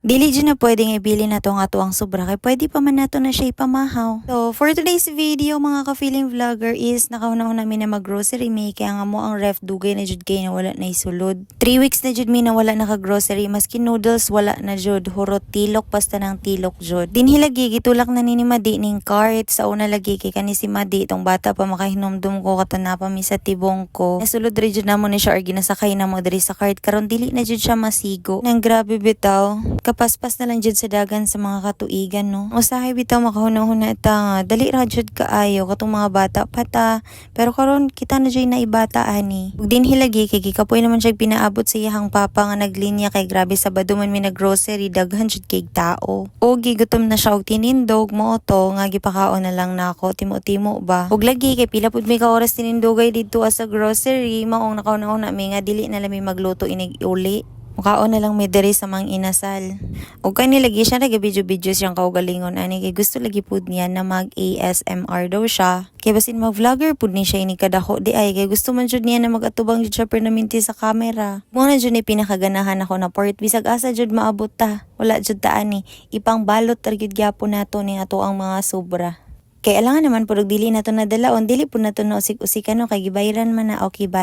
Dili dyan na pwedeng ibili na to nga to ang sobra kay pwede pa man nato na siya ipamahaw. So for today's video mga ka-feeling vlogger is nakauna namin na mag-grocery may kaya nga mo ang ref dugay na jud kay na wala na isulod. 3 weeks na jud mi na wala naka-grocery maski noodles wala na jud hurot tilok basta ng tilok jud. Dinhi lagi gitulak na ni Madi ning cart sa una lagi kay kani si Madi tong bata pa makahinomdom ko katana pa mi sa tibong ko. Nasulod ri jud namo ni siya or ginasakay na mo diri sa cart karon dili na jud siya masigo. Nang grabe bitaw. Kapaspas na lang jud sa dagan sa mga katuigan no. Usahay bitaw makahuna-huna ta nga dali ra jud kaayo katong mga bata pata. Pero karon kita na jud na ibata ani. Ug dinhi lagi kay gikapoy naman siya pinaabot sa iyang papa nga naglinya kay grabe Sabado man mi nag-grocery daghan jud kay tao. O gigutom na siya og tinindog mo to nga gipakaon na lang nako timo-timo ba. Ug lagi kay pila pud mi ka oras tinindogay didto sa grocery maong nakauna-una mi nga dili na lami magluto inig uli. Mukaon na lang may dere sa mga inasal. O kani lagi siya nag-video-video siyang kaugalingon ani kay gusto lagi pud niya na mag ASMR daw siya. Kay basin mag-vlogger pud ni siya ini kadako di ay kay gusto man jud niya na mag-atubang jud siya permanente sa camera. Mo na jud ni pinakaganahan ako na part bisag asa jud maabot ta. Wala jud ta ani ipang balot ra gyud gyapon nato ni ato ang mga sobra. Kay alangan naman pud dili nato nadalaon dili pud nato na usik-usikan no kay gibayran man na okay bye.